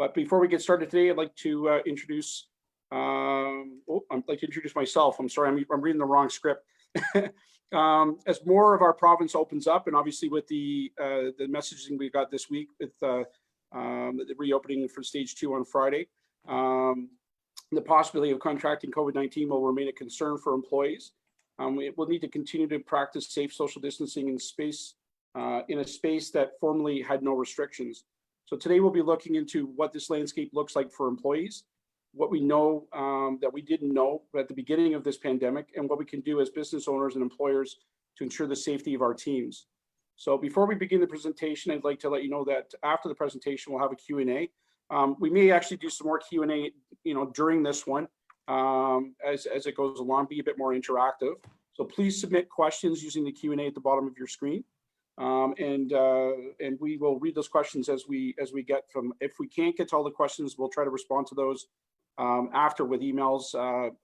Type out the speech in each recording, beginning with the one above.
But before we get started today, I'd like to introduce myself. I'm sorry, I'm reading the wrong script. As more of our province opens up, and obviously with the messaging we got this week with the reopening for stage 2 on Friday, the possibility of contracting COVID-19 will remain a concern for employees. We will need to continue to practice safe social distancing in a space that formerly had no restrictions. So today we'll be looking into what this landscape looks like for employees, what we know that we didn't know at the beginning of this pandemic, and what we can do as business owners and employers to ensure the safety of our teams. So before we begin the presentation, I'd like to let you know that after the presentation, we'll have a Q&A. We may actually do some more Q&A, during this one as it goes along, be a bit more interactive. So please submit questions using the Q&A at the bottom of your screen. And we will read those questions as we get them. If we can't get to all the questions, we'll try to respond to those after with emails,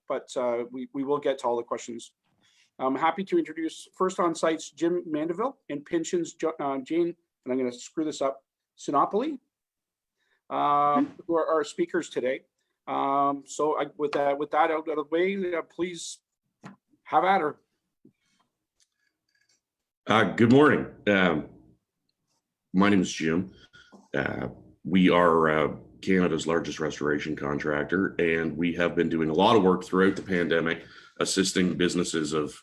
but we will get to all the questions. I'm happy to introduce FirstOnSite's Jim Mandeville and Pinchin's Jane, and I'm going to screw this up, Sinopoli, who are our speakers today. With that out of the way, please have at her. Good morning. My name is Jim. We are Canada's largest restoration contractor, and we have been doing a lot of work throughout the pandemic, assisting businesses of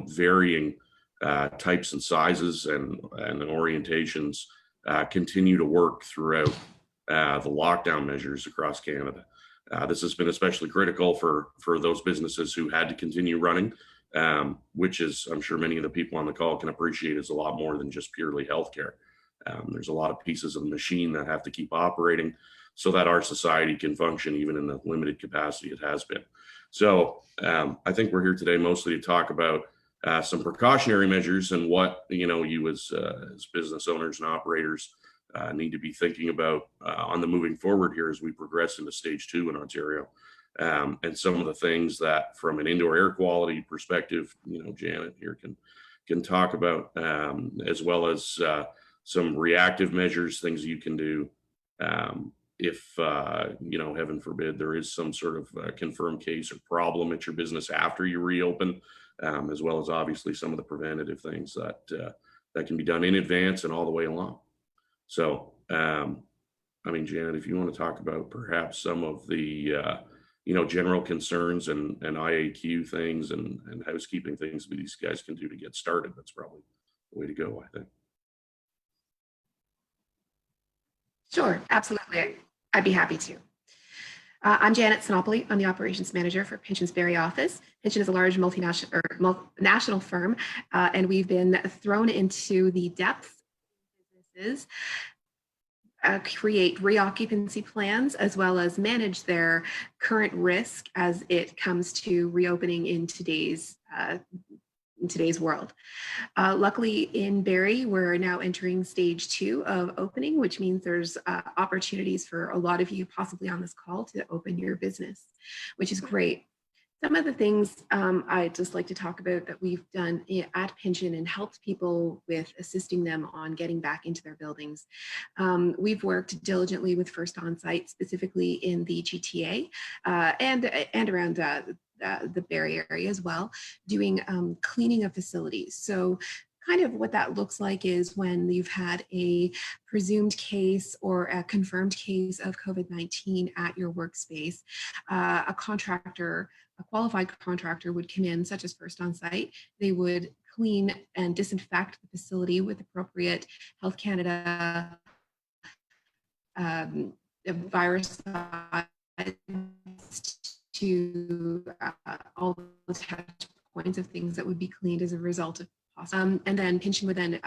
varying types and sizes and orientations continue to work throughout the lockdown measures across Canada. This has been especially critical for those businesses who had to continue running, which is, I'm sure many of the people on the call can appreciate, is a lot more than just purely healthcare. There's a lot of pieces of the machine that have to keep operating so that our society can function even in the limited capacity it has been. So I think we're here today mostly to talk about some precautionary measures and what you as business owners and operators need to be thinking about on the moving forward here as we progress into stage 2 in Ontario. And some of the things that from an indoor air quality perspective, Janet here can talk about, as well as some reactive measures, things you can do if, heaven forbid, there is some sort of confirmed case or problem at your business after you reopen, as well as obviously some of the preventative things that can be done in advance and all the way along. So, Janet, if you want to talk about perhaps some of the general concerns and IAQ things and housekeeping things that these guys can do to get started, that's probably the way to go, I think. Sure, absolutely. I'd be happy to. I'm Janet Sinopoli. I'm the operations manager for Pinchin's Barrie office. Pinchin is a large national firm, and we've been thrown into the depths of businesses, create reoccupancy plans, as well as manage their current risk as it comes to reopening in today's world. Luckily in Barrie, we're now entering stage 2 of opening, which means there's opportunities for a lot of you possibly on this call to open your business, which is great. Some of the things I'd just like to talk about that we've done at Pinchin and helped people with assisting them on getting back into their buildings. We've worked diligently with FirstOnSite, specifically in the GTA and around the Barrie area as well, doing cleaning of facilities. So kind of what that looks like is when you've had a presumed case or a confirmed case of COVID-19 at your workspace, a qualified contractor would come in, such as FirstOnSite. They would clean and disinfect the facility with appropriate Health Canada virus to all the touch points of things that would be cleaned as a result of and then Pinchin would then,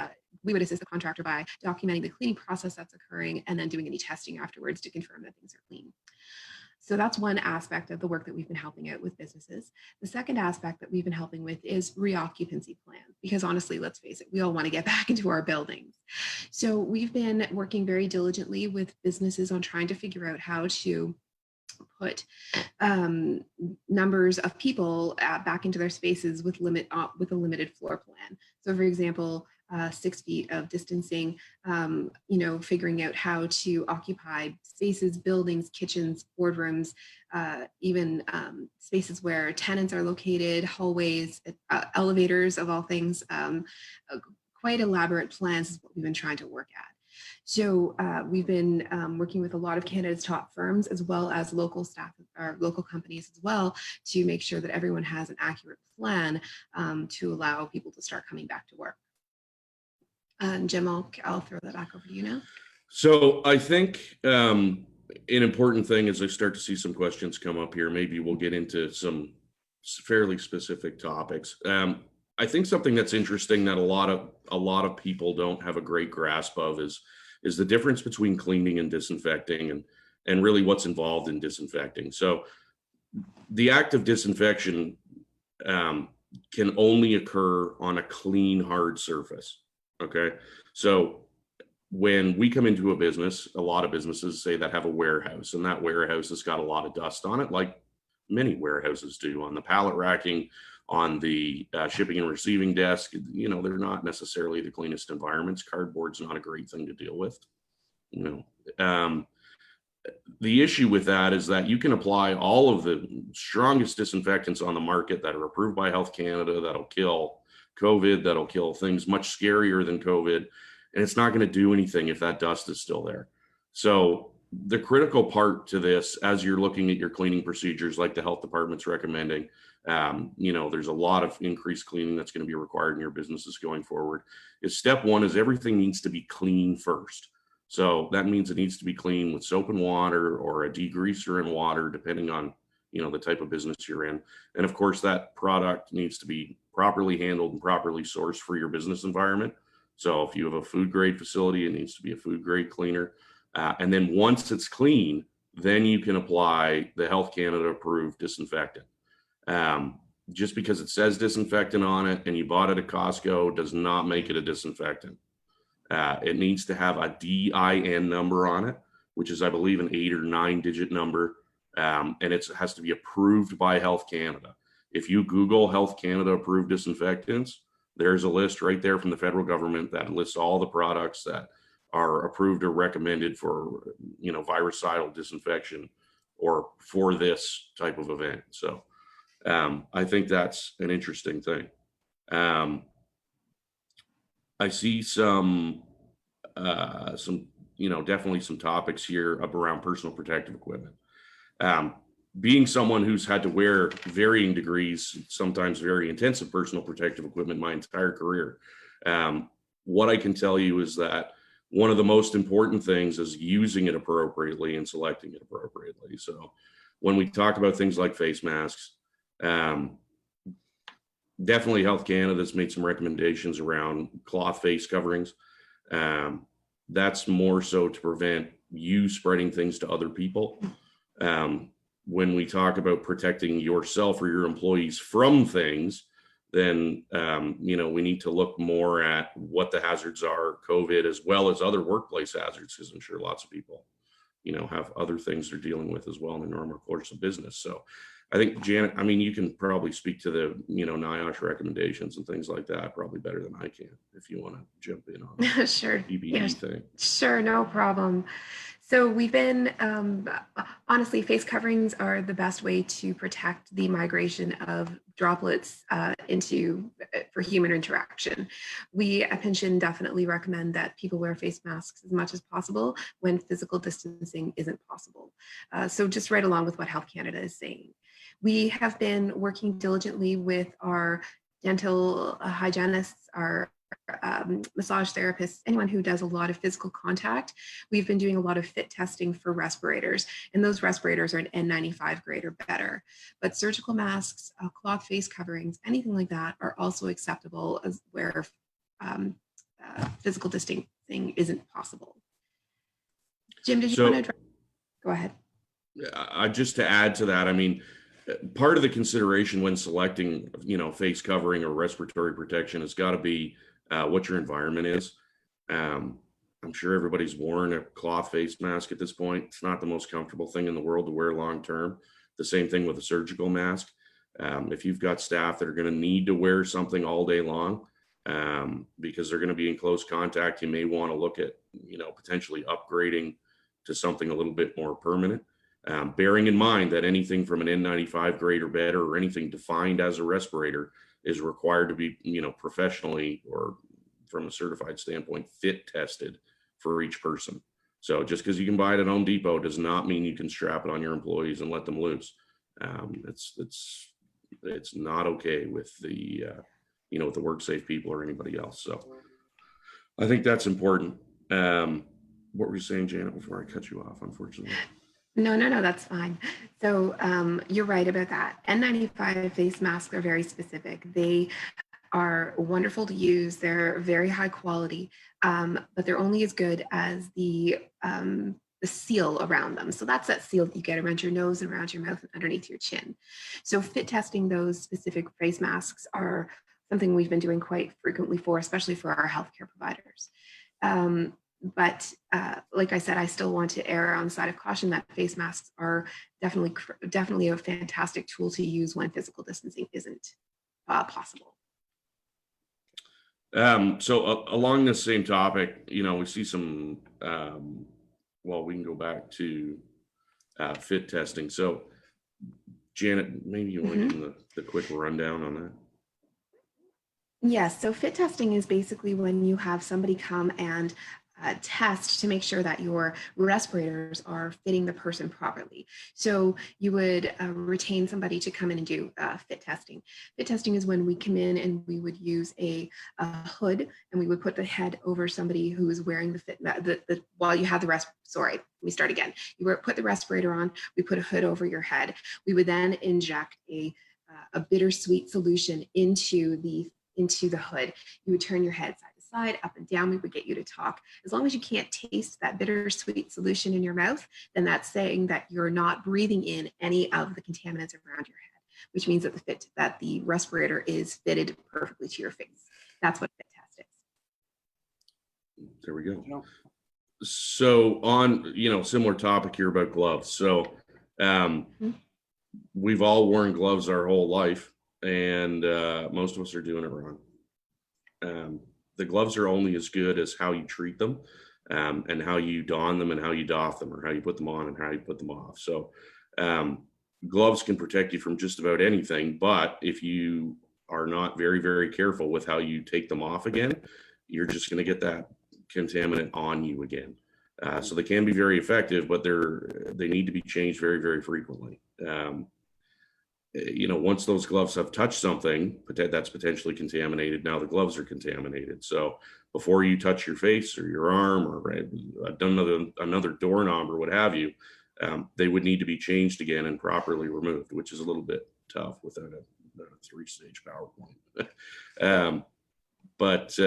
we would assist the contractor by documenting the cleaning process that's occurring and then doing any testing afterwards to confirm that things are clean. So that's one aspect of the work that we've been helping out with businesses. The second aspect that we've been helping with is reoccupancy plans, because honestly, let's face it, we all want to get back into our buildings. So we've been working very diligently with businesses on trying to figure out how to put numbers of people back into their spaces with a limited floor plan. So for example, 6 feet of distancing, figuring out how to occupy spaces, buildings, kitchens, boardrooms, even spaces where tenants are located, hallways, elevators of all things. Quite elaborate plans is what we've been trying to work at. So we've been working with a lot of Canada's top firms, as well as local staff or local companies as well, to make sure that everyone has an accurate plan to allow people to start coming back to work. Jim, I'll throw that back over to you now. So I think an important thing as I start to see some questions come up here, maybe we'll get into some fairly specific topics. I think something that's interesting that a lot of people don't have a great grasp of is the difference between cleaning and disinfecting, and really what's involved in disinfecting. So the act of disinfection can only occur on a clean, hard surface. Okay, so when we come into a business, a lot of businesses say that have a warehouse, and that warehouse has got a lot of dust on it, like many warehouses do, on the pallet racking, on the shipping and receiving desk. They're not necessarily the cleanest environments. Cardboard's not a great thing to deal with. The issue with that is that you can apply all of the strongest disinfectants on the market that are approved by Health Canada that'll kill COVID, that'll kill things much scarier than COVID, and it's not going to do anything if that dust is still there. So the critical part to this, as you're looking at your cleaning procedures, like the health department's recommending, there's a lot of increased cleaning that's going to be required in your businesses going forward, is step one is everything needs to be clean first. So that means it needs to be clean with soap and water, or a degreaser and water, depending on the type of business you're in. And of course, that product needs to be properly handled and properly sourced for your business environment. So if you have a food grade facility, it needs to be a food grade cleaner. And then once it's clean, then you can apply the Health Canada approved disinfectant. Just because it says disinfectant on it and you bought it at Costco does not make it a disinfectant. It needs to have a DIN number on it, which is, I believe, an 8 or 9 digit number. And it has to be approved by Health Canada. If you Google Health Canada approved disinfectants, there's a list right there from the federal government that lists all the products that are approved or recommended for, virucidal disinfection or for this type of event. So I think that's an interesting thing. I see some, definitely some topics here around personal protective equipment. Being someone who's had to wear varying degrees, sometimes very intensive personal protective equipment my entire career, what I can tell you is that one of the most important things is using it appropriately and selecting it appropriately. So when we talk about things like face masks, definitely Health Canada's made some recommendations around cloth face coverings. That's more so to prevent you spreading things to other people. When we talk about protecting yourself or your employees from things, then, we need to look more at what the hazards are, COVID, as well as other workplace hazards, because I'm sure lots of people, have other things they're dealing with as well in the normal course of business. So I think, Janet, you can probably speak to the, NIOSH recommendations and things like that probably better than I can, if you want to jump in on the Sure. PPE thing. Sure, no problem. So we've been, honestly, face coverings are the best way to protect the migration of droplets for human interaction. We at Pinchin definitely recommend that people wear face masks as much as possible when physical distancing isn't possible. So just right along with what Health Canada is saying. We have been working diligently with our dental hygienists, our massage therapists, anyone who does a lot of physical contact. We've been doing a lot of fit testing for respirators, and those respirators are an N95 grade or better. But surgical masks, cloth face coverings, anything like that are also acceptable as where physical distancing isn't possible. Jim, did you want to address? Go ahead. Just to add to that, part of the consideration when selecting, face covering or respiratory protection has got to be what your environment is. I'm sure everybody's worn a cloth face mask at this point. It's not the most comfortable thing in the world to wear long term. The same thing with a surgical mask. If you've got staff that are going to need to wear something all day long, because they're going to be in close contact. You may want to look at, potentially upgrading to something a little bit more permanent. Bearing in mind that anything from an N95 grade or better, or anything defined as a respirator, is required to be, professionally, or from a certified standpoint, fit tested for each person. So just because you can buy it at Home Depot does not mean you can strap it on your employees and let them loose. It's not okay with the with the WorkSafe people or anybody else. So I think that's important. What were you saying, Janet, before I cut you off, unfortunately? No, that's fine. So you're right about that. N95 face masks are very specific. They are wonderful to use. They're very high quality, but they're only as good as the seal around them. So that's that seal that you get around your nose and around your mouth and underneath your chin. So fit testing those specific face masks are something we've been doing quite frequently especially for our healthcare providers. But like I said, I still want to err on the side of caution that face masks are definitely a fantastic tool to use when physical distancing isn't possible. So along this same topic, we see some, we can go back to fit testing. So Janet, maybe you want to give them the quick rundown on that. Yes, so fit testing is basically when you have somebody come and test to make sure that your respirators are fitting the person properly. So you would retain somebody to come in and do fit testing. Fit testing is when we come in and we would use a hood, and we would put the head over somebody who is wearing while you have the let me start again. You put the respirator on, we put a hood over your head. We would then inject a bittersweet solution into the hood. You would turn your head side to side, up and down. We would get you to talk. As long as you can't taste that bittersweet solution in your mouth, then that's saying that you're not breathing in any of the contaminants around your head, which means that the respirator is fitted perfectly to your face. That's what fit test is. There we go. So on, similar topic here about gloves. So we've all worn gloves our whole life, and most of us are doing it wrong. The gloves are only as good as how you treat them, and how you don them and how you doff them, or how you put them on and how you put them off. So gloves can protect you from just about anything, but if you are not very, very careful with how you take them off again, you're just going to get that contaminant on you again. So they can be very effective, but they need to be changed very, very frequently. Once those gloves have touched something that's potentially contaminated, now the gloves are contaminated. So before you touch your face or your arm or another doorknob or what have you, they would need to be changed again and properly removed, which is a little bit tough without a 3-stage PowerPoint. But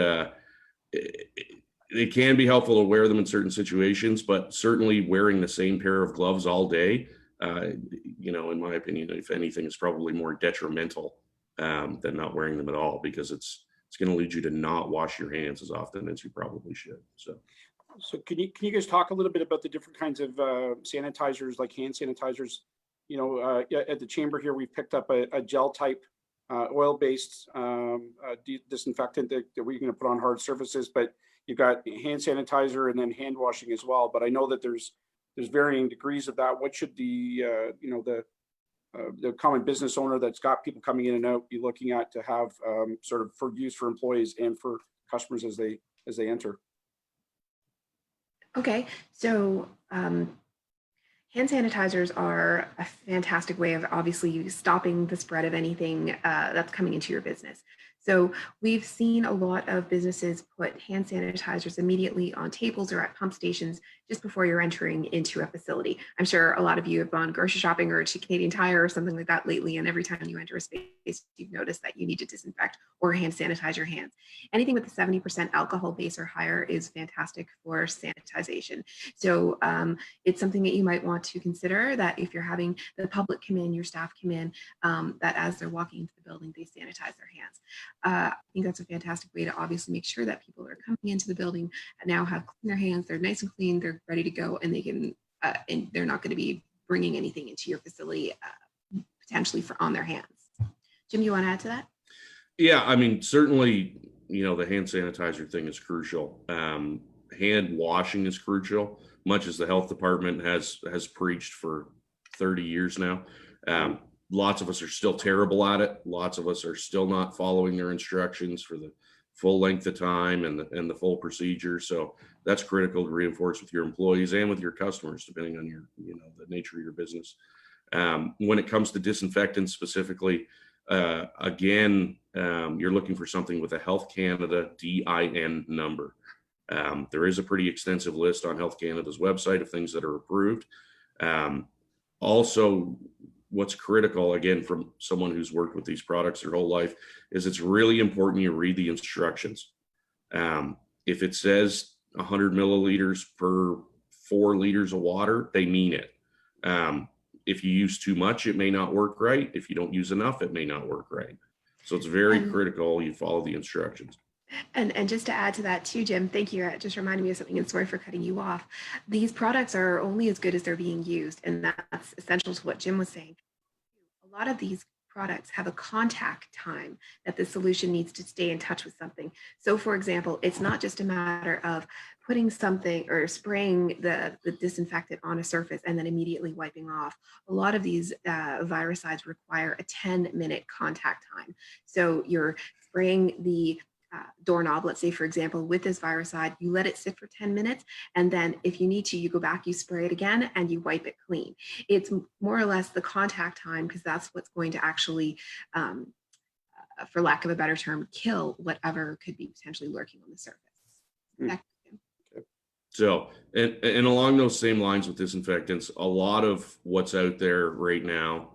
it can be helpful to wear them in certain situations, but certainly wearing the same pair of gloves all day, in my opinion, if anything, is probably more detrimental than not wearing them at all, because it's going to lead you to not wash your hands as often as you probably should. So can you guys talk a little bit about the different kinds of sanitizers, like hand sanitizers? At the chamber here, we've picked up a gel type oil-based disinfectant that we're going to put on hard surfaces, but you've got hand sanitizer and then hand washing as well. But I know that there's varying degrees of that. What should the common business owner that's got people coming in and out be looking at to have sort of for use for employees and for customers as they enter? Okay, so hand sanitizers are a fantastic way of obviously stopping the spread of anything that's coming into your business. So we've seen a lot of businesses put hand sanitizers immediately on tables or at pump stations just before you're entering into a facility. I'm sure a lot of you have gone grocery shopping or to Canadian Tire or something like that lately, and every time you enter a space, you've noticed that you need to disinfect or hand sanitize your hands. Anything with a 70% alcohol base or higher is fantastic for sanitization. So it's something that you might want to consider, that if you're having the public come in, your staff come in, that as they're walking into the building, they sanitize their hands. I think that's a fantastic way to obviously make sure that people that are coming into the building now have clean their hands, they're nice and clean, they're ready to go, and they can, and they're not going to be bringing anything into your facility potentially on their hands. Jim, you want to add to that? Yeah, I mean, certainly you know, the hand sanitizer thing is crucial. Hand washing is crucial, much as the health department has preached for 30 years now. Lots of us are still terrible at it. Lots of us are still not following their instructions for the full length of time and the full procedure. So that's critical to reinforce with your employees and with your customers, depending on your, you know, the nature of your business. When it comes to disinfectants specifically, again, you're looking for something with a Health Canada DIN number. There is a pretty extensive list on Health Canada's website of things that are approved. Also, what's critical, again, from someone who's worked with these products their whole life, is it's really important you read the instructions. If it says 100 milliliters per 4 liters of water, they mean it. If you use too much, it may not work right. If you don't use enough, it may not work right. So it's very critical you follow the instructions. And just to add to that too, Jim, thank you. It just reminded me of something, and sorry for cutting you off. These products are only as good as they're being used, and that's essential to what Jim was saying. A lot of these products have a contact time that the solution needs to stay in touch with something. So for example, it's not just a matter of putting something or spraying the disinfectant on a surface and then immediately wiping off. A lot of these viricides require a 10-minute contact time. So you're spraying the doorknob, let's say, for example, with this viricide, you let it sit for 10 minutes. And then if you need to, you go back, you spray it again, and you wipe it clean. It's more or less the contact time, because that's what's going to actually, for lack of a better term, kill whatever could be potentially lurking on the surface. So, and along those same lines with disinfectants, a lot of what's out there right now,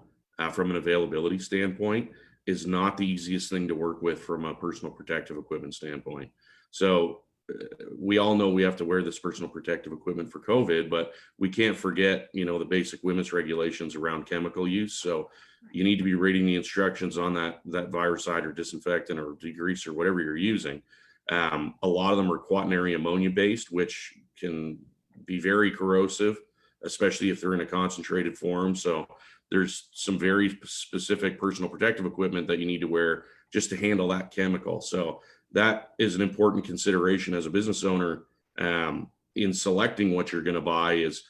from an availability standpoint, is not the easiest thing to work with from a personal protective equipment standpoint. So we all know we have to wear this personal protective equipment for COVID, but we can't forget, you know, the basic women's regulations around chemical use. So you need to be reading the instructions on that viricide or disinfectant or degreaser or whatever you're using. A lot of them are quaternary ammonia based, which can be very corrosive, especially if they're in a concentrated form. So there's some very specific personal protective equipment that you need to wear just to handle that chemical. So that is an important consideration as a business owner in selecting what you're going to buy is,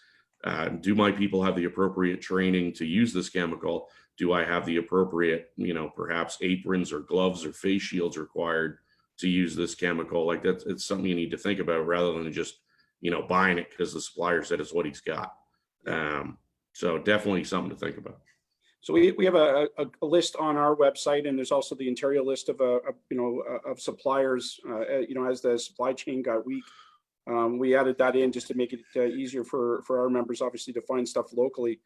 do my people have the appropriate training to use this chemical? Do I have the appropriate, you know, perhaps aprons or gloves or face shields required to use this chemical? Like that's, it's something you need to think about rather than just, you know, buying it because the supplier said it's what he's got. So definitely something to think about. So we have a list on our website, and there's also the Ontario list of of suppliers. You know, as the supply chain got weak, we added that in just to make it easier for our members, obviously, to find stuff locally.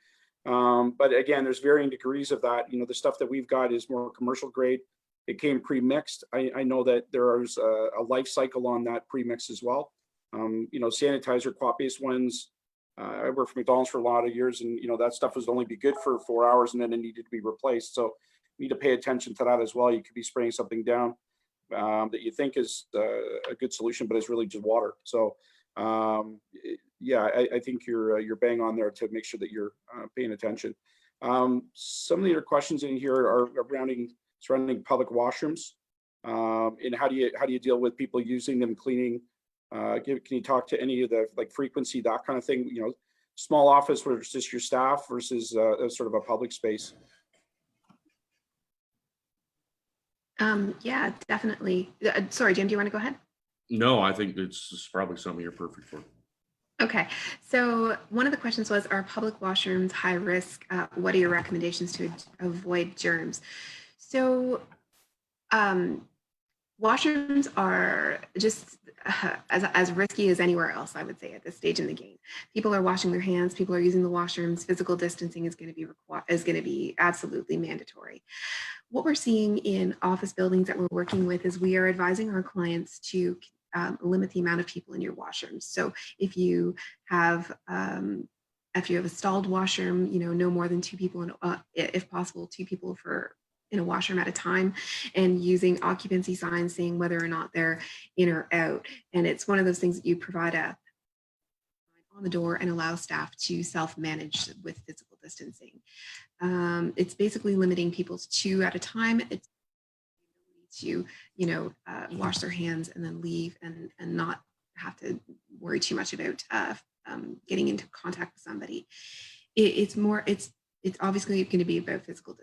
But again, there's varying degrees of that. You know, the stuff that we've got is more commercial grade. It came pre-mixed. I know that there is a life cycle on that pre-mix as well. You know, sanitizer quat-based ones. I worked for McDonald's for a lot of years, and you know that stuff was only be good for 4 hours, and then it needed to be replaced. So you need to pay attention to that as well. You could be spraying something down that you think is a good solution, but it's really just water. So yeah, I think you're bang on there to make sure that you're paying attention. Some of the other questions in here are surrounding public washrooms, and how do you deal with people using them, cleaning? Can you talk to any of the like frequency, that kind of thing? You know, small office where it's just your staff versus sort of a public space. Yeah, definitely. Sorry, Jim, do you want to go ahead? No, I think it's probably something you're perfect for. Okay, so one of the questions was, are public washrooms high risk? What are your recommendations to avoid germs? So washrooms are just as risky as anywhere else, I would say, at this stage in the game. People are washing their hands, people are using the washrooms, physical distancing is going to be absolutely mandatory. What we're seeing in office buildings that we're working with is we are advising our clients to limit the amount of people in your washrooms. So if you have a stalled washroom, you know, no more than 2 people, if possible, 2 people in a washroom at a time, and using occupancy signs saying whether or not they're in or out. And it's one of those things that you provide on the door and allow staff to self-manage with physical distancing. It's basically limiting people to 2 at a time. It's to, wash their hands and then leave and not have to worry too much about getting into contact with somebody. It's obviously going to be about physical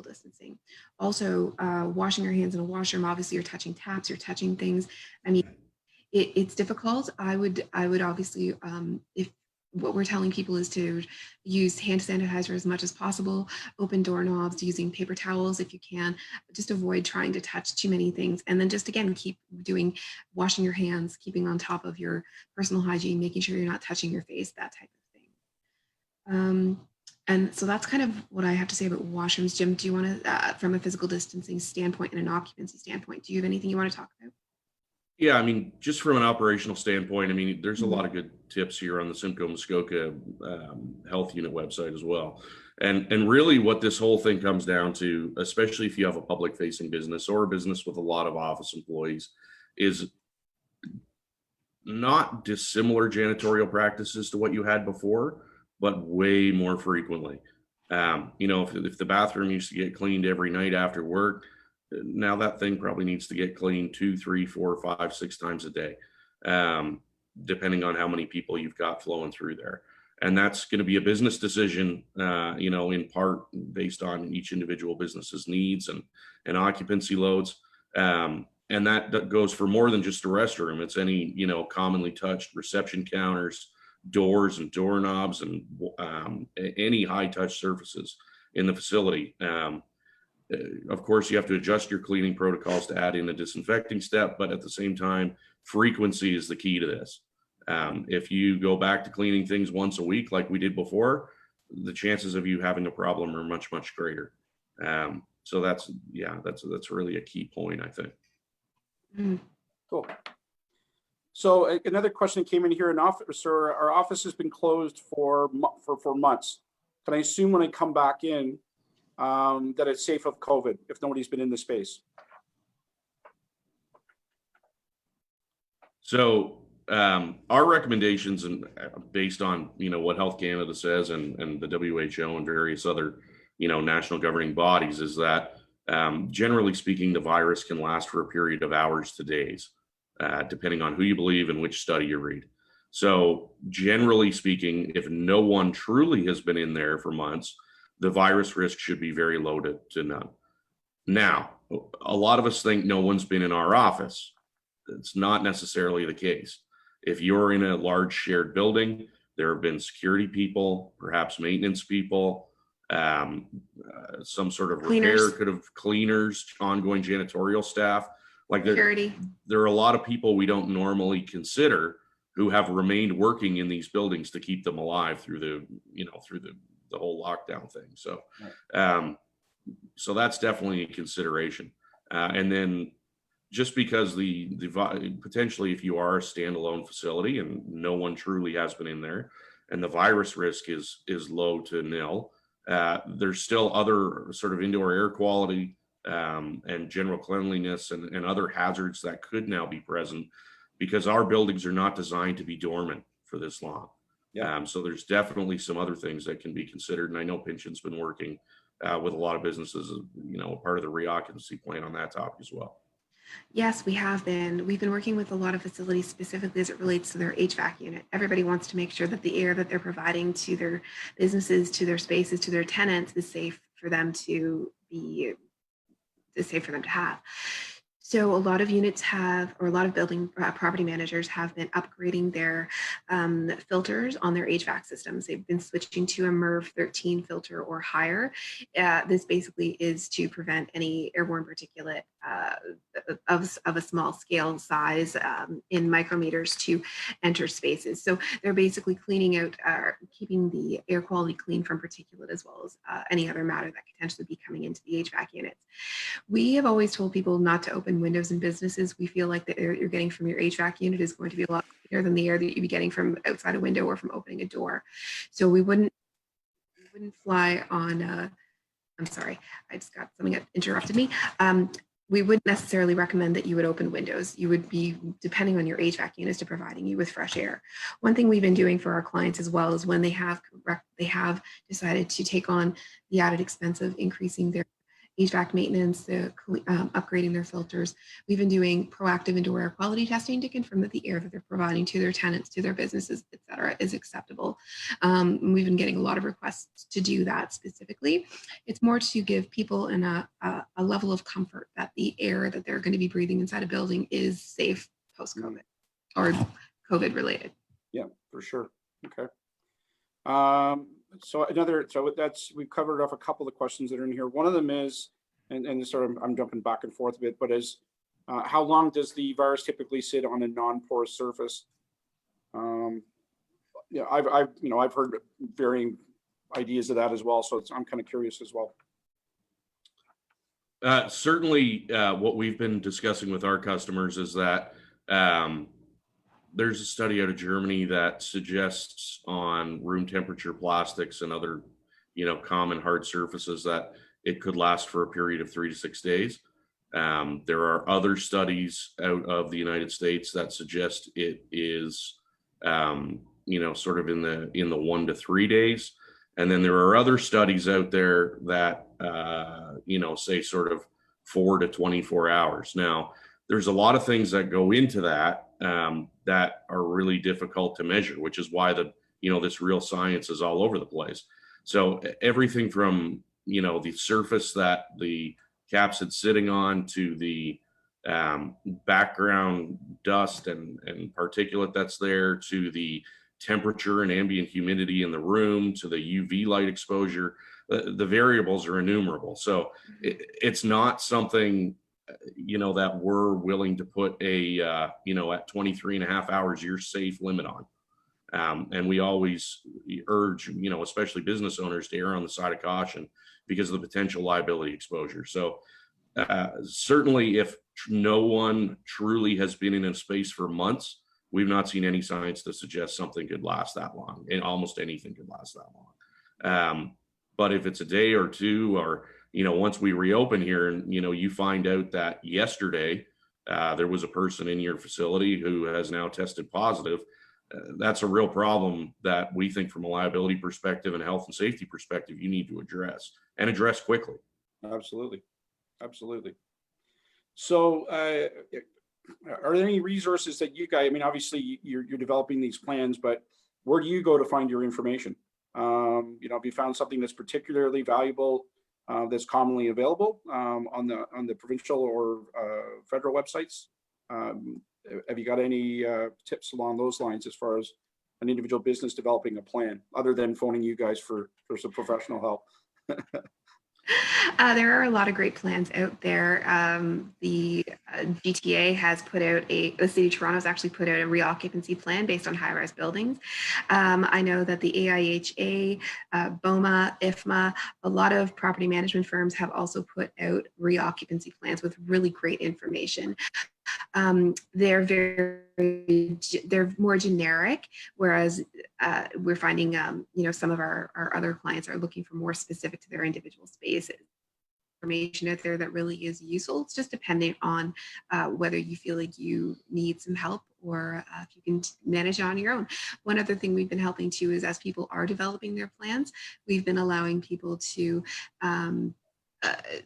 distancing. Also, washing your hands in a washroom, obviously you're touching taps, you're touching things. I mean, it's difficult. I would obviously, if what we're telling people is to use hand sanitizer as much as possible, open doorknobs, using paper towels if you can, but just avoid trying to touch too many things. And then just again, keep doing washing your hands, keeping on top of your personal hygiene, making sure you're not touching your face, that type of thing. And so that's kind of what I have to say about washrooms. Jim, do you want to, from a physical distancing standpoint and an occupancy standpoint, do you have anything you want to talk about? Yeah, I mean, just from an operational standpoint, I mean, there's a lot of good tips here on the Simcoe Muskoka Health Unit website as well. And really what this whole thing comes down to, especially if you have a public facing business or a business with a lot of office employees, is not dissimilar janitorial practices to what you had before, but way more frequently. If the bathroom used to get cleaned every night after work, now that thing probably needs to get cleaned 2, 3, 4, 5, 6 times a day, depending on how many people you've got flowing through there. And that's going to be a business decision, in part based on each individual business's needs and occupancy loads. And that goes for more than just a restroom. It's any, commonly touched reception counters, doors and doorknobs, and any high touch surfaces in the facility. Of course, you have to adjust your cleaning protocols to add in a disinfecting step, but at the same time, frequency is the key to this. If you go back to cleaning things once a week like we did before, the chances of you having a problem are much, much greater. So that's really a key point, I think. Cool. So another question came in here in office. Sir, our office has been closed for months. Can I assume when I come back in that it's safe of COVID if nobody's been in the space? So our recommendations, and based on what Health Canada says and the WHO and various other national governing bodies, is that generally speaking, the virus can last for a period of hours to days, depending on who you believe and which study you read. So generally speaking, if no one truly has been in there for months, the virus risk should be very low to none. Now, a lot of us think no one's been in our office. It's not necessarily the case. If you're in a large shared building, there have been security people, perhaps maintenance people, some sort of repair, could have cleaners, ongoing janitorial staff. Like there are a lot of people we don't normally consider who have remained working in these buildings to keep them alive through the whole lockdown thing. So, so that's definitely a consideration. And then just because the potentially, if you are a standalone facility and no one truly has been in there and the virus risk is low to nil, there's still other sort of indoor air quality and general cleanliness and other hazards that could now be present because our buildings are not designed to be dormant for this long. Yeah. So there's definitely some other things that can be considered. And I know Pinchin's been working with a lot of businesses, part of the reoccupancy plan on that topic as well. Yes, we have been. We've been working with a lot of facilities specifically as it relates to their HVAC unit. Everybody wants to make sure that the air that they're providing to their businesses, to their spaces, to their tenants is safe for them to have. So a lot of units have, or a lot of building property managers have been upgrading their filters on their HVAC systems. They've been switching to a MERV 13 filter or higher. This basically is to prevent any airborne particulate of a small scale size in micrometers to enter spaces. So they're basically cleaning out, keeping the air quality clean from particulate as well as any other matter that could potentially be coming into the HVAC units. We have always told people not to open windows in businesses. We feel like the air you're getting from your HVAC unit is going to be a lot cleaner than the air that you'd be getting from outside a window or from opening a door. So we wouldn't fly on, I'm sorry, I just got something that interrupted me. We wouldn't necessarily recommend that you would open windows. You would be depending on your HVAC units to providing you with fresh air. One thing we've been doing for our clients as well is when they have decided to take on the added expense of increasing their HVAC maintenance, upgrading their filters. We've been doing proactive indoor air quality testing to confirm that the air that they're providing to their tenants, to their businesses, et cetera, is acceptable. We've been getting a lot of requests to do that specifically. It's more to give people a level of comfort that the air that they're going to be breathing inside a building is safe post-COVID or COVID related. Yeah, for sure. Okay. So we've covered off a couple of questions that are in here. One of them is, and sort of I'm jumping back and forth a bit, but is how long does the virus typically sit on a non-porous surface? Yeah, I've heard varying ideas of that as well, so I'm kind of curious as well. Certainly, what we've been discussing with our customers is that there's a study out of Germany that suggests on room temperature plastics and other, common hard surfaces that it could last for a period of 3 to 6 days. There are other studies out of the United States that suggest it is, sort of in the 1 to 3 days. And then there are other studies out there that, say sort of 4 to 24 hours. Now, there's a lot of things that go into that that are really difficult to measure, which is why this real science is all over the place. So everything from, the surface that the capsid's sitting on to the background dust and particulate that's there, to the temperature and ambient humidity in the room, to the UV light exposure, the variables are innumerable. So it's not something that we're willing to put at 23 and a half hours, you're safe limit on. And we always urge, especially business owners, to err on the side of caution because of the potential liability exposure. So certainly if no one truly has been in a space for months, we've not seen any science to suggest something could last that long, and almost anything could last that long. But if it's a day or two, or once we reopen here and, you find out that yesterday there was a person in your facility who has now tested positive, that's a real problem that we think from a liability perspective and health and safety perspective, you need to address and address quickly. Absolutely. Absolutely. So are there any resources that you guys, obviously you're developing these plans, but where do you go to find your information? Have you found something that's particularly valuable that's commonly available on the provincial or federal websites? Have you got any tips along those lines as far as an individual business developing a plan, other than phoning you guys for some professional help? There are a lot of great plans out there. The GTA has put out the City of Toronto has actually put out a reoccupancy plan based on high-rise buildings. I know that the AIHA, BOMA, IFMA, a lot of property management firms have also put out reoccupancy plans with really great information. They're more generic, whereas we're finding, some of our other clients are looking for more specific to their individual spaces. Information out there that really is useful. It's just depending on whether you feel like you need some help or if you can manage it on your own. One other thing we've been helping too is as people are developing their plans, we've been allowing people to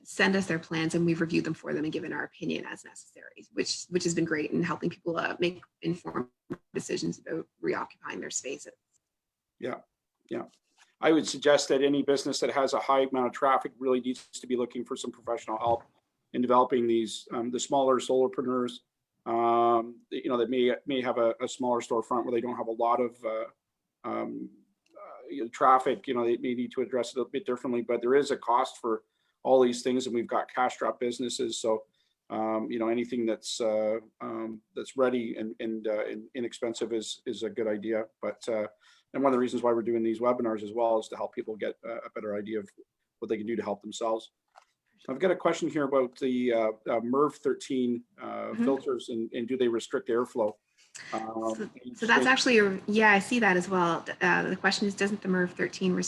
send us their plans, and we've reviewed them for them and given our opinion as necessary, which has been great in helping people make informed decisions about reoccupying their spaces. Yeah. I would suggest that any business that has a high amount of traffic really needs to be looking for some professional help in developing these, the smaller solopreneurs, that may have a smaller storefront where they don't have a lot of traffic. They may need to address it a bit differently, but there is a cost for all these things, and we've got cash-strapped businesses. So, anything that's ready and inexpensive is a good idea. But and one of the reasons why we're doing these webinars as well is to help people get a better idea of what they can do to help themselves. I've got a question here about the MERV 13 filters and do they restrict airflow? So that's actually, I see that as well. The question is, doesn't the MERV 13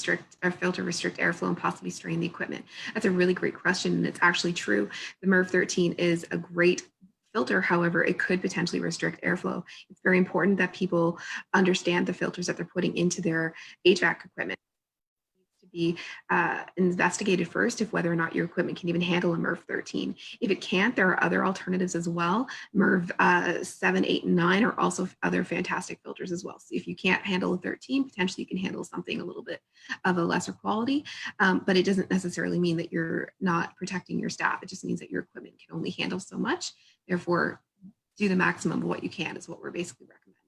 filter restrict airflow and possibly strain the equipment? That's a really great question, and it's actually true. The MERV 13 is a great filter. However, it could potentially restrict airflow. It's very important that people understand the filters that they're putting into their HVAC equipment. It needs to be investigated first if whether or not your equipment can even handle a MERV 13. If it can't, there are other alternatives as well. MERV 7, 8, and 9 are also other fantastic filters as well. So if you can't handle a 13, potentially you can handle something a little bit of a lesser quality, but it doesn't necessarily mean that you're not protecting your staff. It just means that your equipment can only handle so much. Therefore, do the maximum of what you can is what we're basically recommending.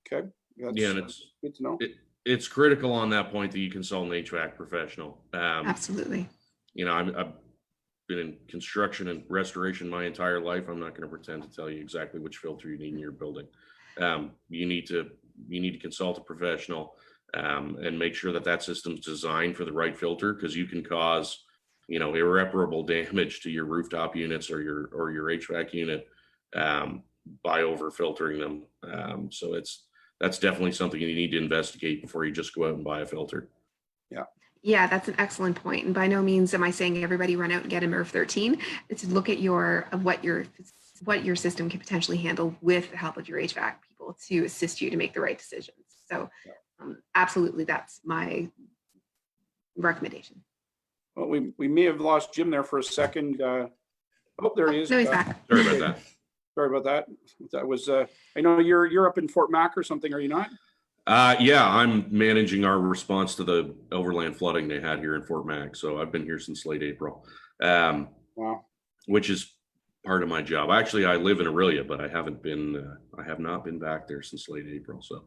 Okay. That's Yeah, and it's good to know. it's critical on that point that you consult an HVAC professional. Absolutely. You know, I've been in construction and restoration my entire life. I'm not going to pretend to tell you exactly which filter you need in your building. You need to consult a professional and make sure that that system's designed for the right filter, because you can cause, you know, irreparable damage to your rooftop units or your HVAC unit by over filtering them. So that's definitely something you need to investigate before you just go out and buy a filter. Yeah, that's an excellent point. And by no means am I saying everybody run out and get a MERV 13. It's look at what your system can potentially handle with the help of your HVAC people to assist you to make the right decisions. So absolutely, that's my recommendation. Well, we may have lost Jim there for a second. Oh, there he is. No, he's back. Sorry about that. Sorry about that. That was, I know you're up in Fort Mac or something, are you not? Yeah, I'm managing our response to the overland flooding they had here in Fort Mac. So I've been here since late April, Wow. which is part of my job. Actually, I live in Aurelia, but I have not been back there since late April. So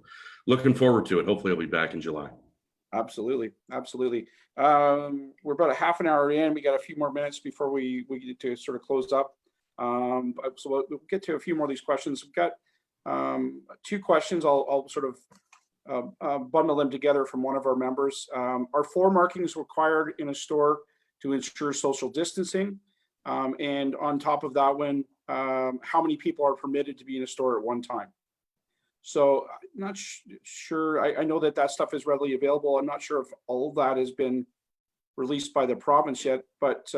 looking forward to it. Hopefully I'll be back in July. Absolutely. Absolutely. We're about a half an hour in. We got a few more minutes before we get to sort of close up. So we'll get to a few more of these questions. We've got two questions. I'll sort of bundle them together from one of our members. Are floor markings required in a store to ensure social distancing? And on top of that one, how many people are permitted to be in a store at one time? So I'm not sure. I know that stuff is readily available. I'm not sure if all of that has been released by the province yet, but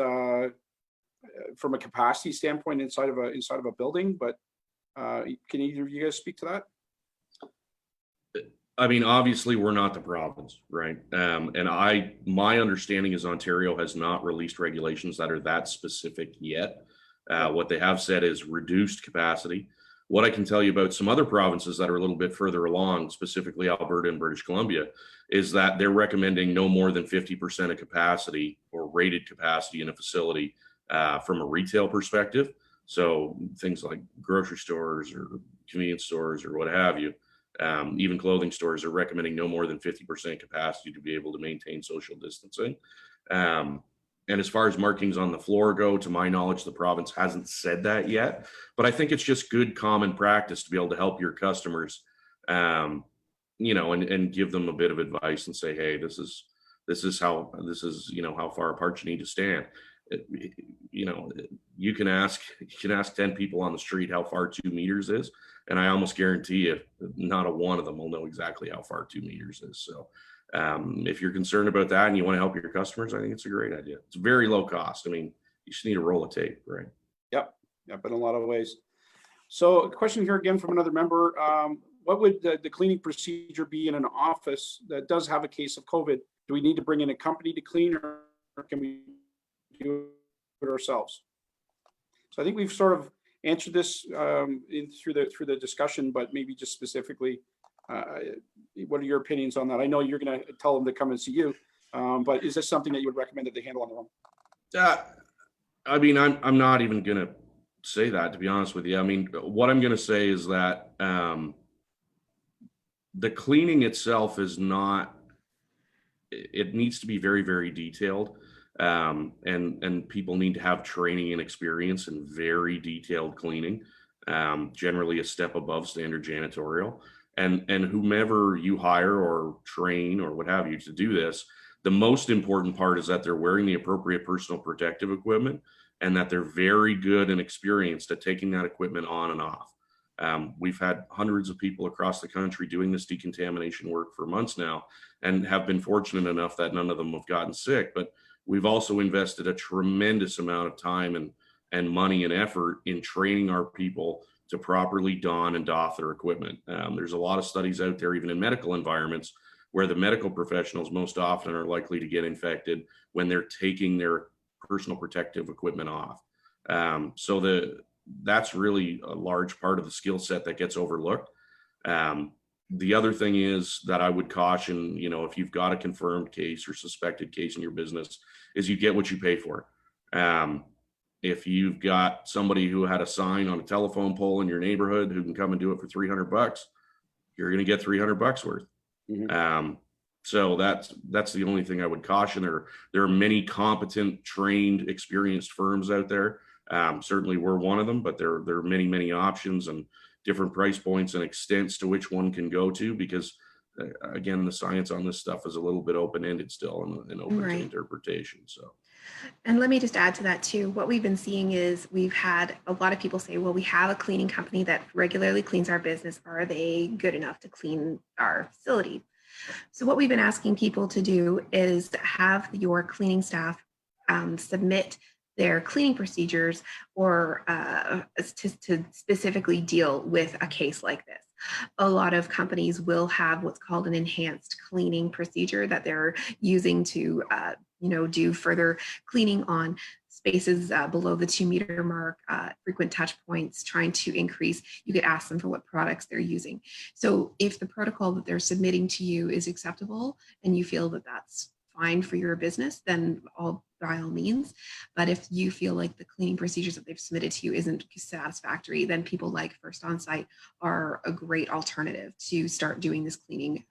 from a capacity standpoint inside of a building, but can either of you guys speak to that? I mean, obviously we're not the province, right? And my understanding is Ontario has not released regulations that are that specific yet. What they have said is reduced capacity. What I can tell you about some other provinces that are a little bit further along, specifically Alberta and British Columbia, is that they're recommending no more than 50% of capacity or rated capacity in a facility from a retail perspective. So things like grocery stores or convenience stores or what have you, even clothing stores are recommending no more than 50% capacity to be able to maintain social distancing. And as far as markings on the floor go, to my knowledge, the province hasn't said that yet. But I think it's just good common practice to be able to help your customers, you know, and give them a bit of advice and say, hey, this is you know, how far apart you need to stand. You know, you can ask 10 people on the street how far 2 meters is, and I almost guarantee you not a one of them will know exactly how far 2 meters is. So if you're concerned about that and you want to help your customers, I think it's a great idea. It's very low cost. I mean, you just need a roll of tape, right? Yep, in a lot of ways. So a question here again from another member. What would the cleaning procedure be in an office that does have a case of COVID? Do we need to bring in a company to clean, or can we do it ourselves? So I think we've sort of answered this through the discussion, but maybe just specifically, what are your opinions on that? I know you're going to tell them to come and see you, but is this something that you would recommend that they handle on their own? I mean, I'm not even going to say that, to be honest with you. I mean, what I'm going to say is that the cleaning itself is not, it needs to be very, very detailed. And people need to have training and experience in very detailed cleaning, generally a step above standard janitorial. And whomever you hire or train or what have you to do this, the most important part is that they're wearing the appropriate personal protective equipment and that they're very good and experienced at taking that equipment on and off. We've had hundreds of people across the country doing this decontamination work for months now and have been fortunate enough that none of them have gotten sick. But we've also invested a tremendous amount of time and money and effort in training our people to properly don and doff their equipment. There's a lot of studies out there, even in medical environments, where the medical professionals most often are likely to get infected when they're taking their personal protective equipment off. That's really a large part of the skill set that gets overlooked. The other thing is that I would caution, if you've got a confirmed case or suspected case in your business, is you get what you pay for. If you've got somebody who had a sign on a telephone pole in your neighborhood who can come and do it for $300, you're going to get $300 worth. Mm-hmm. So that's the only thing I would caution. There are many competent, trained, experienced firms out there. Certainly we're one of them, but there are many options and different price points and extents to which one can go to, because again, the science on this stuff is a little bit open-ended still and open to interpretation. So. And let me just add to that too. What we've been seeing is we've had a lot of people say, well, we have a cleaning company that regularly cleans our business. Are they good enough to clean our facility? So what we've been asking people to do is have your cleaning staff submit their cleaning procedures or to specifically deal with a case like this. A lot of companies will have what's called an enhanced cleaning procedure that they're using to do further cleaning on spaces below the 2-meter mark, frequent touch points, trying to increase. You could ask them for what products they're using. So if the protocol that they're submitting to you is acceptable and you feel that that's fine for your business, then by all means. But if you feel like the cleaning procedures that they've submitted to you isn't satisfactory, then people like FirstOnSite are a great alternative to start doing this cleaning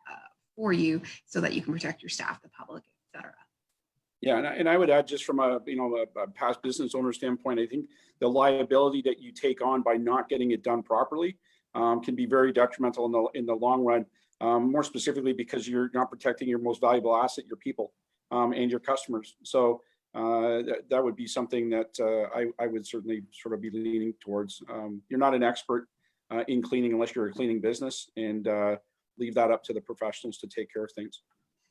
for you so that you can protect your staff, the public, etc. Yeah, and I would add, just from a past business owner standpoint, I think the liability that you take on by not getting it done properly can be very detrimental in the long run. More specifically, because you're not protecting your most valuable asset, your people and your customers. So that would be something that I would certainly sort of be leaning towards. You're not an expert in cleaning unless you're a cleaning business, and leave that up to the professionals to take care of things.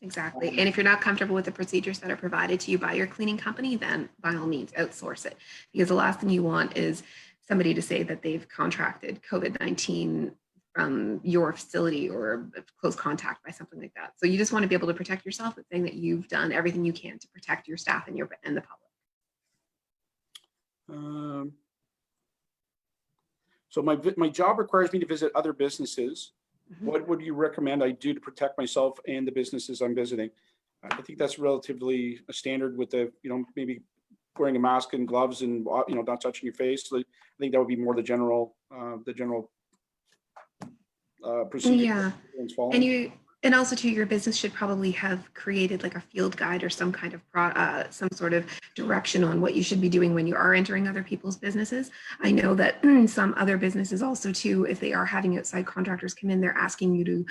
Exactly. And if you're not comfortable with the procedures that are provided to you by your cleaning company, then by all means outsource it, because the last thing you want is somebody to say that they've contracted COVID-19 from your facility or close contact by something like that. So you just want to be able to protect yourself and saying that you've done everything you can to protect your staff and the public. So my job requires me to visit other businesses. Mm-hmm. What would you recommend I do to protect myself and the businesses I'm visiting? I think that's relatively a standard with the, maybe wearing a mask and gloves and, not touching your face. I think that would be more the general procedure. Yeah. And also too, your business should probably have created like a field guide or some kind of some sort of direction on what you should be doing when you are entering other people's businesses. I know that some other businesses also too, if they are having outside contractors come in, they're asking you to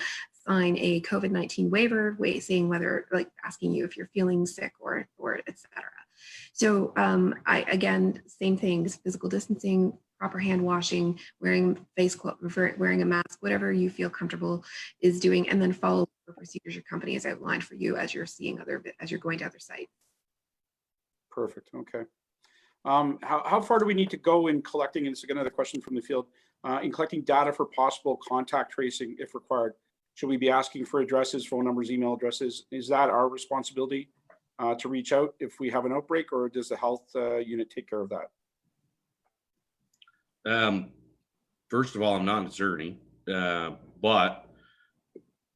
sign a COVID-19 waiver, saying whether, like, asking you if you're feeling sick or etc. So again, same things: physical distancing, proper hand washing, wearing wearing a mask, whatever you feel comfortable is doing, and then follow the procedures your company has outlined for you as you're going to other sites. Perfect. Okay. How far do we need to go in collecting? And it's another question from the field. In collecting data for possible contact tracing, if required, should we be asking for addresses, phone numbers, email addresses? Is that our responsibility to reach out if we have an outbreak, or does the health unit take care of that? First of all, I'm not an attorney, but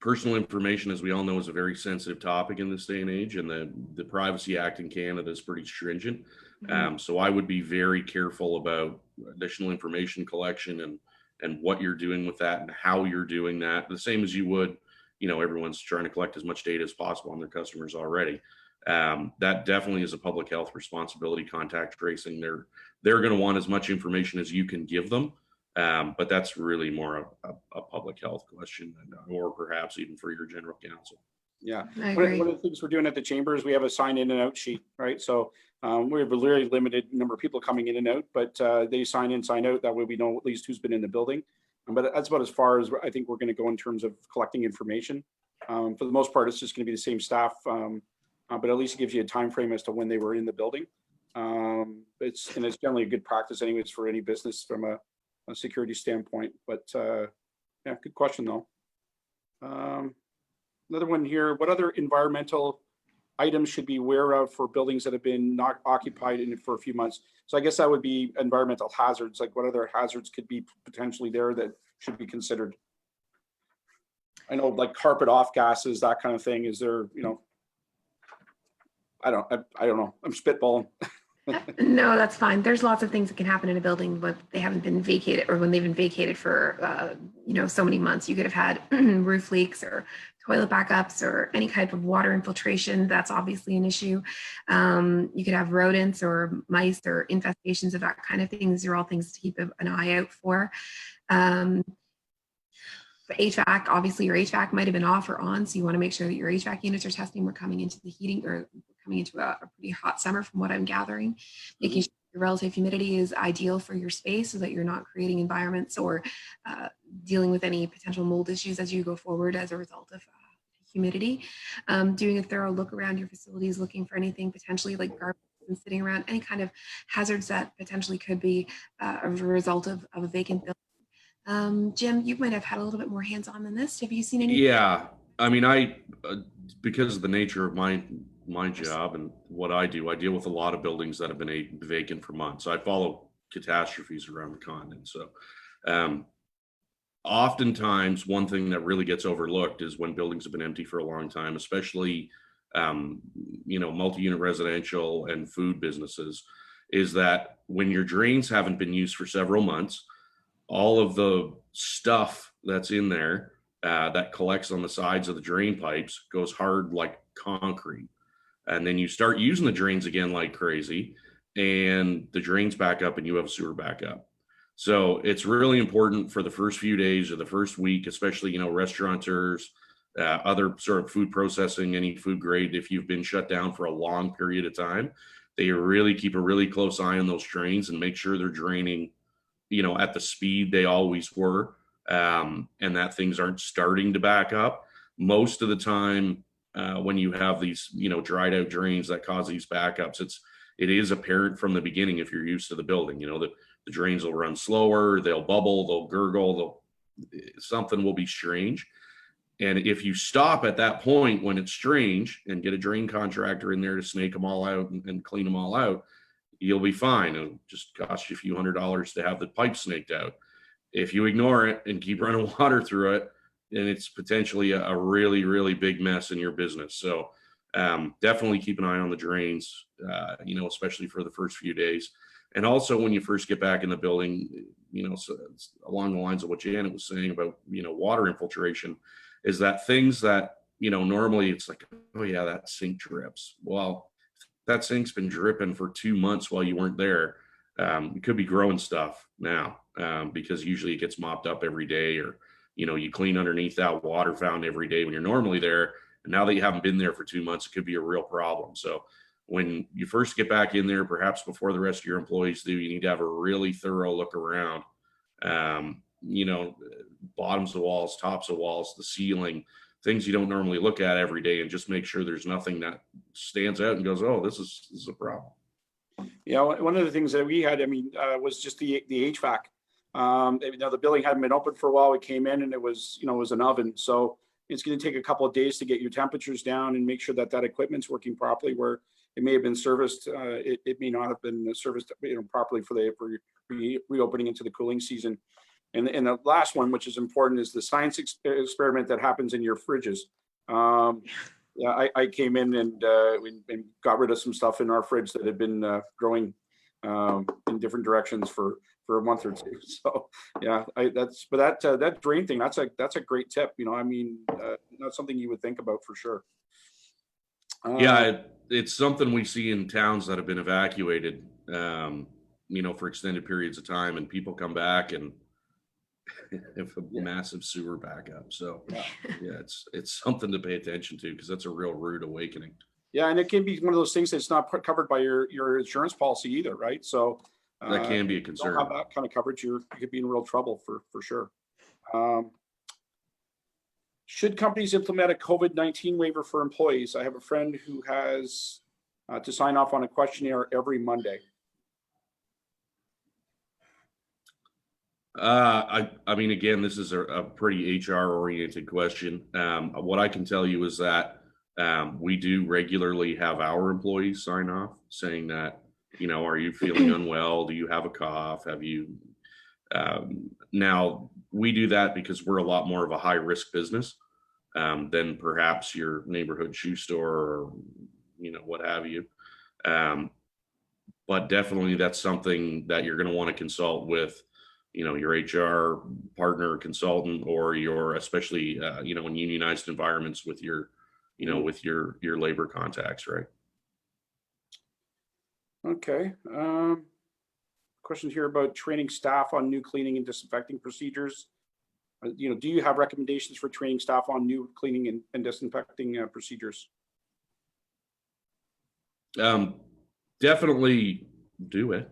personal information, as we all know, is a very sensitive topic in this day and age, and the Privacy Act in Canada is pretty stringent. Mm-hmm. So I would be very careful about additional information collection and what you're doing with that and how you're doing that. The same as you would, everyone's trying to collect as much data as possible on their customers already. That definitely is a public health responsibility. Contact tracing, they're going to want as much information as you can give them, but that's really more a public health question, or perhaps even for your general counsel. Yeah, one of the things we're doing at the chamber is we have a sign in and out sheet, right? So we have a very limited number of people coming in and out, but they sign in, sign out. That way we know at least who's been in the building. But that's about as far as I think we're going to go in terms of collecting information. For the most part, it's just going to be the same staff. But at least it gives you a time frame as to when they were in the building. It's generally a good practice anyways for any business from a security standpoint. But yeah, good question though. Another one here. What other environmental items should be aware of for buildings that have been not occupied for a few months? So I guess that would be environmental hazards. Like what other hazards could be potentially there that should be considered? I know like carpet off gases, that kind of thing. Is there, I don't know. I'm spitballing. No, that's fine. There's lots of things that can happen in a building when they haven't been vacated or when they've been vacated for, so many months. You could have had roof leaks or toilet backups or any type of water infiltration. That's obviously an issue. You could have rodents or mice or infestations of that kind of thing. These are all things to keep an eye out for. The HVAC, obviously your HVAC might have been off or on, so you want to make sure that your HVAC units are testing. We're coming into the heating or coming into a pretty hot summer from what I'm gathering. Making sure your relative humidity is ideal for your space so that you're not creating environments or dealing with any potential mold issues as you go forward as a result of humidity. Doing a thorough look around your facilities, looking for anything potentially like garbage and sitting around, any kind of hazards that potentially could be a result of a vacant building. Jim, you might have had a little bit more hands-on than this. Have you seen any? Yeah, I mean, because of the nature of my job and what I do, I deal with a lot of buildings that have been vacant for months. I follow catastrophes around the continent. So oftentimes one thing that really gets overlooked is when buildings have been empty for a long time, especially multi-unit residential and food businesses, is that when your drains haven't been used for several months, all of the stuff that's in there that collects on the sides of the drain pipes goes hard like concrete. And then you start using the drains again like crazy, and the drains back up and you have a sewer backup. So it's really important for the first few days or the first week, especially, restaurateurs, other sort of food processing, any food grade, if you've been shut down for a long period of time, they really keep a really close eye on those drains and make sure they're draining at the speed they always were, and that things aren't starting to back up. Most of the time, when you have these, dried out drains that cause these backups, it is apparent from the beginning if you're used to the building. The drains will run slower, they'll bubble, they'll gurgle, something will be strange. And if you stop at that point when it's strange and get a drain contractor in there to snake them all out and clean them all out, you'll be fine. It'll just cost you a few $100s to have the pipe snaked out. If you ignore it and keep running water through it, then it's potentially a really, really big mess in your business. So definitely keep an eye on the drains, especially for the first few days. And also when you first get back in the building, so along the lines of what Janet was saying about, water infiltration, is that things that, normally it's like, oh yeah, that sink drips. Well, that sink's been dripping for 2 months while you weren't there. You could be growing stuff now because usually it gets mopped up every day, or, you clean underneath that water fountain every day when you're normally there. And now that you haven't been there for 2 months, it could be a real problem. So when you first get back in there, perhaps before the rest of your employees do, you need to have a really thorough look around, bottoms of walls, tops of walls, the ceiling, things you don't normally look at every day, and just make sure there's nothing that stands out and goes, oh, this is a problem. Yeah, one of the things that we had, was just the HVAC. The building hadn't been open for a while. We came in and it was an oven. So it's going to take a couple of days to get your temperatures down and make sure that equipment's working properly. Where it may have been serviced, it may not have been serviced properly for reopening into the cooling season. And the last one, which is important, is the science experiment that happens in your fridges. I came in and got rid of some stuff in our fridge that had been growing in different directions for a month or two. So yeah, that drain thing, that's a great tip. Not something you would think about for sure. It's something we see in towns that have been evacuated, for extended periods of time, and people come back and have a massive sewer backup. So yeah, it's something to pay attention to, because that's a real rude awakening. Yeah, and it can be one of those things that's not covered by your insurance policy either, right? So that can be a concern. Don't have that kind of coverage, you could be in real trouble for sure. Should companies implement a COVID-19 waiver for employees? I have a friend who has to sign off on a questionnaire every Monday. I mean, again, this is a pretty HR oriented question. What I can tell you is that we do regularly have our employees sign off saying that, are you feeling unwell? Do you have a cough? Have you? Now we do that because we're a lot more of a high risk business than perhaps your neighborhood shoe store or, what have you. But definitely that's something that you're going to want to consult with, your HR partner, consultant, or your, especially, in unionized environments with your, with your labor contacts, right? Okay. Questions here about training staff on new cleaning and disinfecting procedures. Do you have recommendations for training staff on new cleaning and disinfecting procedures? Definitely do it.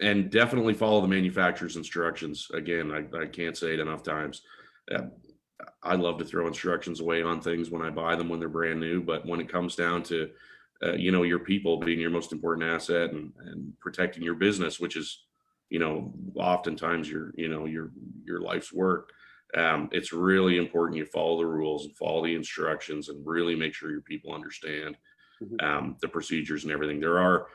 And definitely follow the manufacturer's instructions. Again, I can't say it enough times. I love to throw instructions away on things when I buy them when they're brand new, but when it comes down to your people being your most important asset and protecting your business, which is, oftentimes your life's work. It's really important you follow the rules and follow the instructions and really make sure your people understand the procedures and everything. There are,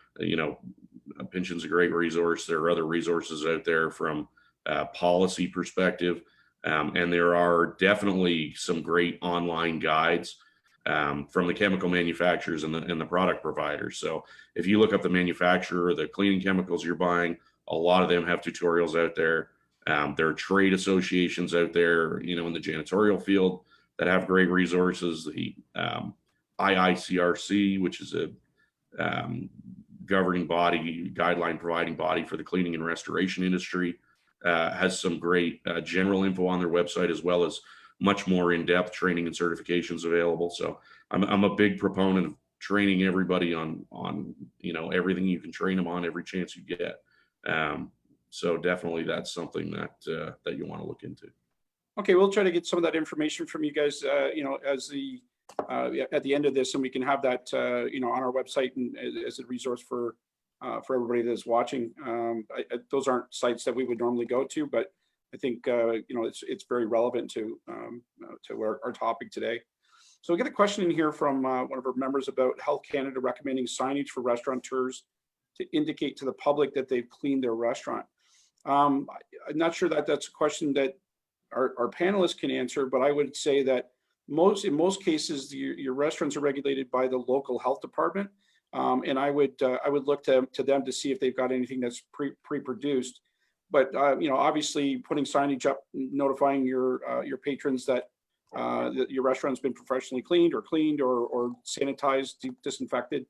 Pinchin's a great resource. There are other resources out there from a policy perspective. And there are definitely some great online guides from the chemical manufacturers and the product providers. So if you look up the manufacturer, the cleaning chemicals you're buying, a lot of them have tutorials out there. There are trade associations out there, in the janitorial field that have great resources. The IICRC, which is a governing body, guideline providing body for the cleaning and restoration industry, has some great general info on their website, as well as much more in-depth training and certifications available. So I'm a big proponent of training everybody on everything you can train them on every chance you get. So definitely that's something that you want to look into. Okay, we'll try to get some of that information from you guys, as the at the end of this, and we can have that on our website and as a resource for everybody that's watching. Those aren't sites that we would normally go to, but I think it's very relevant to our topic today. So we get a question in here from one of our members about Health Canada recommending signage for restaurateurs to indicate to the public that they've cleaned their restaurant. I'm not sure that that's a question that our panelists can answer, but I would say that in most cases, your restaurants are regulated by the local health department, and I would look to them to see if they've got anything that's pre-produced. But obviously, putting signage up, notifying your patrons that your restaurant's been professionally cleaned or sanitized, disinfected,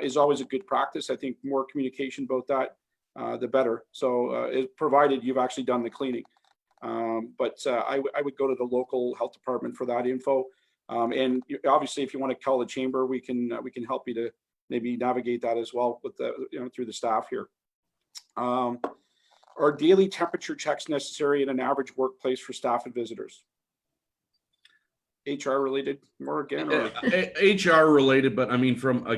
is always a good practice. I think more communication about that, the better. So, provided you've actually done the cleaning. But I would go to the local health department for that info. And obviously, if you want to call the chamber, we can help you to maybe navigate that as well with through the staff here. Are daily temperature checks necessary in an average workplace for staff and visitors? HR related more again? Or? HR related, but I mean, from a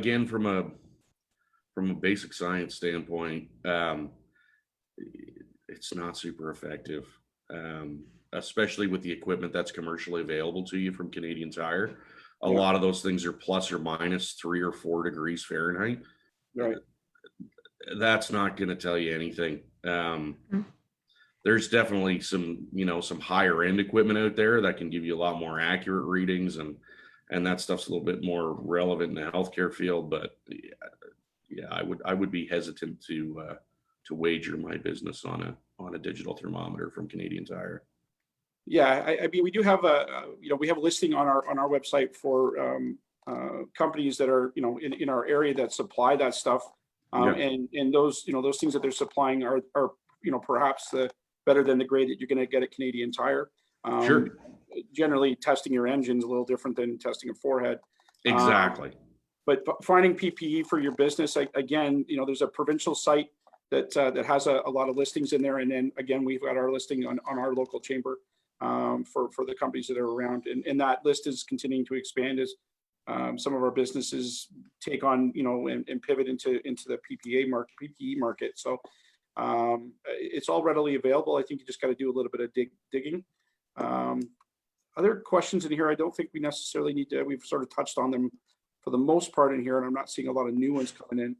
basic science standpoint, it's not super effective. Especially with the equipment that's commercially available to you from Canadian Tire. A lot of those things are plus or minus 3 or 4 degrees Fahrenheit. Right. That's not going to tell you anything. There's definitely some higher end equipment out there that can give you a lot more accurate readings, and that stuff's a little bit more relevant in the healthcare field. But yeah, I would be hesitant to wager my business on a digital thermometer from Canadian Tire. Yeah, I mean, we do have we have a listing on our website for companies that are in our area that supply that stuff, and those those things that they're supplying are perhaps better than the grade that you're going to get at Canadian Tire. Sure. Generally, testing your engine is a little different than testing a forehead. Exactly. But finding PPE for your business, again, there's a provincial site that has a lot of listings in there, and then again, we've got our listing on our local chamber for the companies that are around, and that list is continuing to expand as some of our businesses take on and pivot into the PPE market. So It's all readily available. I think you just got to do a little bit of digging. Other questions in here, I don't think we necessarily need to, we've sort of touched on them for the most part in here, and I'm not seeing a lot of new ones coming in.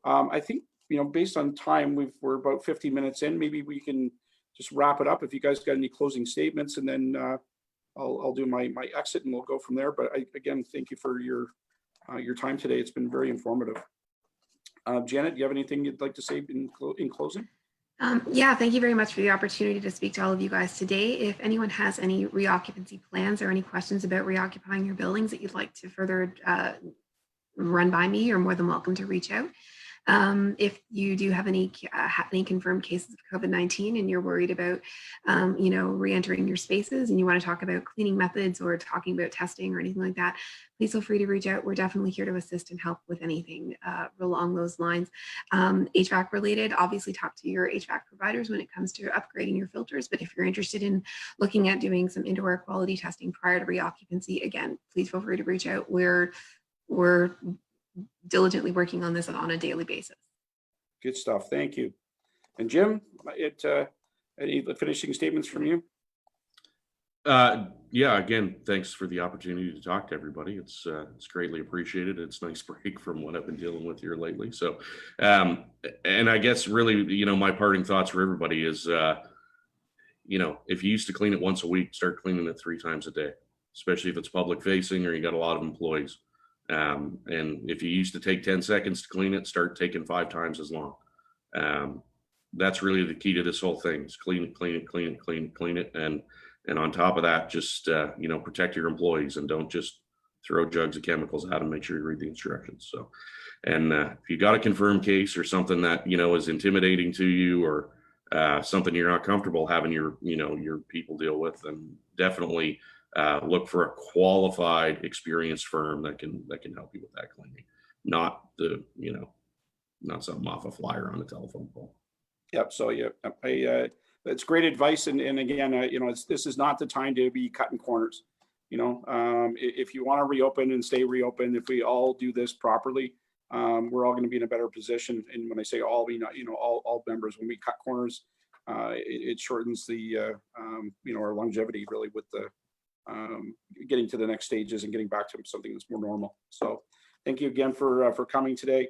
I think, based on time, we're about 50 minutes in. Maybe we can just wrap it up. If you guys got any closing statements, and then I'll do my exit and we'll go from there. But again, thank you for your time today. It's been very informative. Janet, do you have anything you'd like to say in closing? Yeah, thank you very much for the opportunity to speak to all of you guys today. If anyone has any reoccupancy plans or any questions about reoccupying your buildings that you'd like to further run by me, you're more than welcome to reach out. If you do have any confirmed cases of COVID-19 and you're worried about, re-entering your spaces and you want to talk about cleaning methods or talking about testing or anything like that, please feel free to reach out. We're definitely here to assist and help with anything along those lines. HVAC related, obviously talk to your HVAC providers when it comes to upgrading your filters. But if you're interested in looking at doing some indoor air quality testing prior to reoccupancy, again, please feel free to reach out. We're diligently working on this on a daily basis. Good stuff. Thank you. And Jim, any finishing statements from you? Yeah, again, thanks for the opportunity to talk to everybody. It's greatly appreciated. It's a nice break from what I've been dealing with here lately. So, and I guess really, my parting thoughts for everybody is, if you used to clean it once a week, start cleaning it 3 times a day, especially if it's public facing or you got a lot of employees. And if you used to take 10 seconds to clean it, start taking 5 times as long. That's really the key to this whole thing is clean it. And on top of that, just, protect your employees and don't just throw jugs of chemicals at them. Make sure you read the instructions. So, and if you got a confirmed case or something that, is intimidating to you or something you're not comfortable having your people deal with, then definitely look for a qualified, experienced firm that can help you with that cleaning, not not something off a flyer on a telephone pole. Yep. So it's great advice. And again, this is not the time to be cutting corners. If you want to reopen and stay reopened, if we all do this properly, we're all going to be in a better position. And when I say all, all members, when we cut corners, it shortens the our longevity really with the getting to the next stages and getting back to something that's more normal. So thank you again for coming today.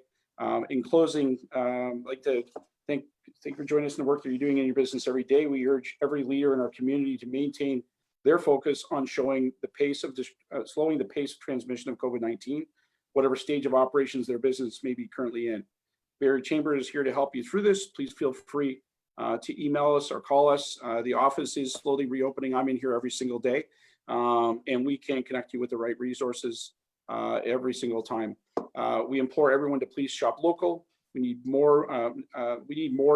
In closing, I'd like to thank you for joining us in the work that you're doing in your business every day. We urge every leader in our community to maintain their focus on slowing the pace of transmission of COVID-19, whatever stage of operations their business may be currently in. Barrie Chamber is here to help you through this. Please feel free to email us or call us. The office is slowly reopening. I'm in here every single day. And we can connect you with the right resources every single time. We implore everyone to please shop local. We need more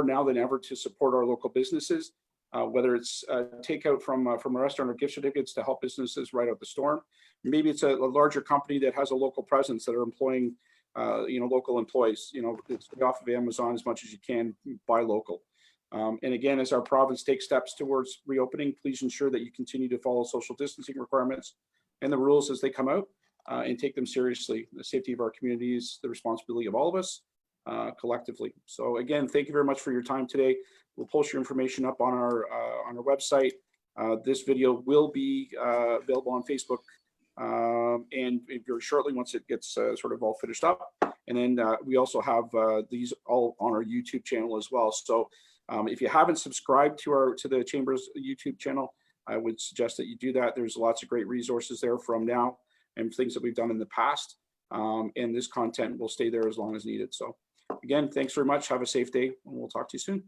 now than ever to support our local businesses, whether it's takeout from a restaurant or gift certificates to help businesses ride out the storm. Maybe it's a larger company that has a local presence that are employing local employees. Stay off of Amazon as much as you can, buy local. And again, as our province takes steps towards reopening, please ensure that you continue to follow social distancing requirements and the rules as they come out and take them seriously. The safety of our community is the responsibility of all of us collectively. So again, thank you very much for your time today. We'll post your information up on our website. This video will be available on Facebook and very shortly once it gets sort of all finished up. And then we also have these all on our YouTube channel as well. So if you haven't subscribed to the Chamber's YouTube channel, I would suggest that you do that. There's lots of great resources there from now and things that we've done in the past. And this content will stay there as long as needed. So again, thanks very much. Have a safe day, and we'll talk to you soon.